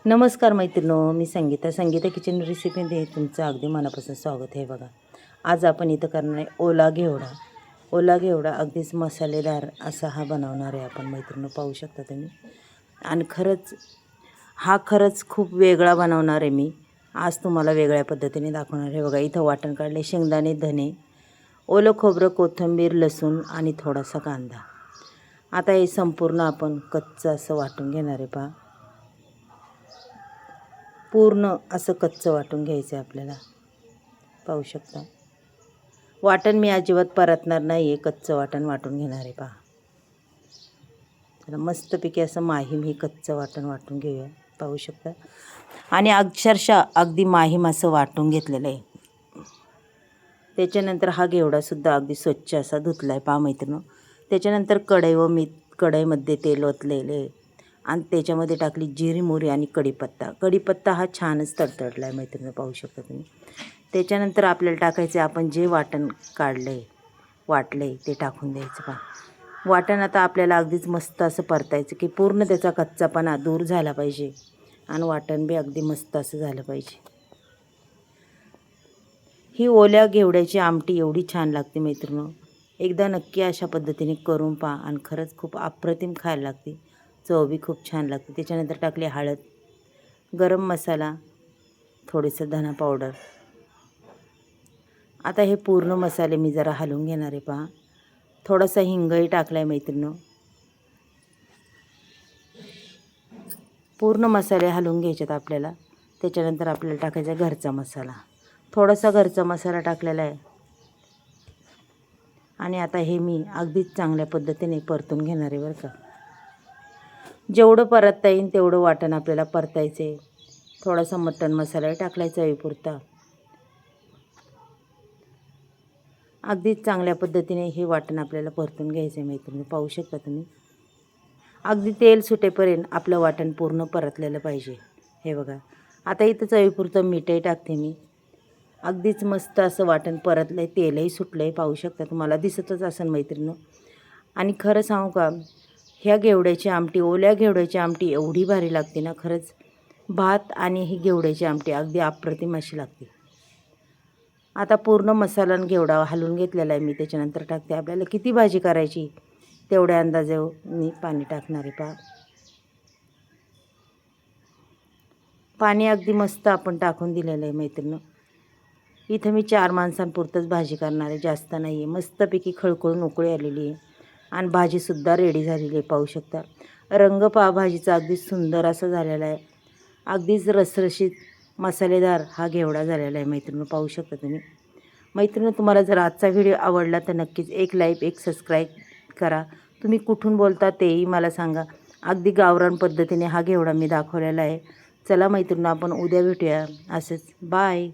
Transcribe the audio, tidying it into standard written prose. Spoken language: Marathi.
नमस्कार मैत्रिणो, मी संगीता किचन रेसिपीमध्ये तुमचं अगदी मनापासून स्वागत आहे. बघा, आज आपण इथं करणार आहे ओला घेवडा अगदीच मसालेदार असा हा बनवणार आहे आपण मैत्रिणो. पाहू शकता तुम्ही. आणि खरंच खूप वेगळा बनवणार आहे मी आज. तुम्हाला वेगळ्या पद्धतीने दाखवणार आहे. बघा, इथं वाटण काढले, शेंगदाणे, धने, ओलं खोबरं, कोथिंबीर, लसूण आणि थोडासा कांदा. आता हे संपूर्ण आपण कच्चं असं वाटून घेणार आहे. पहा, पूर्ण असं कच्चं वाटून घ्यायचं आहे आपल्याला. पाहू शकता, वाटण मी अजिबात परतणार नाही आहे, कच्चं वाटण वाटून घेणार आहे. पहा, मस्तपैकी असं माहीम हे कच्चं वाटण वाटून घेऊया. पाहू शकता. आणि अक्षरशः अगदी माहीम असं वाटून घेतलेलं आहे. त्याच्यानंतर हा घेवडासुद्धा अगदी स्वच्छ असा धुतला आहे. पहा मैत्रिणी. त्याच्यानंतर कढईमध्ये तेल ओतलेले आहे आणि त्याच्यामध्ये टाकली जिरी, मोहरी आणि कढीपत्ता हा छानच तडतडला आहे मैत्रिणी. पाहू शकता तुम्ही. त्याच्यानंतर आपल्याला टाकायचे आपण जे वाटण वाटले ते टाकून द्यायचं. पहा, वाटण आता आपल्याला अगदीच मस्त असं परतायचं की पूर्ण त्याचा कच्चापणा दूर झाला पाहिजे आणि वाटण बी अगदी मस्त असं झालं पाहिजे. ही ओल्या घेवड्याची आमटी एवढी छान लागते मैत्रिणी. एकदा नक्की अशा पद्धतीने करून पहा आणि खरंच खूप अप्रतिम खायला लागते. चव बी खूप छान लागते. त्याच्यानंतर टाकली हळद, गरम मसाला, थोडंसं धना पावडर. आता हे पूर्ण मसाले मी जरा हलवून घेणार आहे. पहा, थोडासा हिंगही टाकला आहे मैत्रिणी. पूर्ण मसाले हलवून घ्यायचेत आपल्याला. त्याच्यानंतर आपल्याला टाकायचा घरचा मसाला, थोडासा घरचा मसाला टाकलेला आहे. आणि आता हे मी अगदीच चांगल्या पद्धतीने परतून घेणार आहे बरं का. जेवढं परतता येईल तेवढं वाटण आपल्याला परतायचं आहे. थोडासा मटण मसालाही टाकलायचा चवीपुरता. अगदीच चांगल्या पद्धतीने हे वाटण आपल्याला परतून घ्यायचं आहे मैत्रिणी. पाहू शकता तुम्ही. अगदी तेल सुटेपर्यंत आपलं वाटण पूर्ण परतलेलं पाहिजे. हे बघा, आता इथं चवीपुरतं मीठही टाकते मी. अगदीच मस्त असं वाटण परतलं आहे, तेलही सुटलं आहे. पाहू शकता, तुम्हाला दिसतच असेल मैत्रिणी. आणि खरं सांगू का, ह्या घेवड्याची आमटी, ओल्या घेवड्याची आमटी एवढी भारी लागते ना खरंच. भात आणि ही घेवड्याची आमटी अगदी अप्रतिम अशी लागते. आता पूर्ण मसाला आणि घेवडा हलवून घेतलेला आहे मी. त्याच्यानंतर टाकते, आपल्याला किती भाजी करायची तेवढ्या अंदाजे मी पाणी टाकणार आहे. पहा, पाणी अगदी मस्त आपण टाकून दिलेलं आहे मैत्रिणी. इथं मी 4 माणसांपुरतंच भाजी करणार आहे, जास्त नाही आहे. मस्तपैकी खळखळून उकळी आलेली आहे आणि भाजीसुद्धा रेडी झालेली आहे. पाहू शकता. रंग पहा भाजीचा अगदी सुंदर असं झालेला आहे. अगदीच रसरशीत मसालेदार हा घेवडा झालेला आहे मैत्रिणी. पाहू शकता तुम्ही. मैत्रिणी, तुम्हाला जर आजचा व्हिडिओ आवडला तर नक्कीच एक लाईक, एक सबस्क्राईब करा. तुम्ही कुठून बोलता तेही मला सांगा. अगदी गावरान पद्धतीने हा घेवडा मी दाखवलेला आहे. चला मैत्रिणी, आपण उद्या भेटूया असंच. बाय.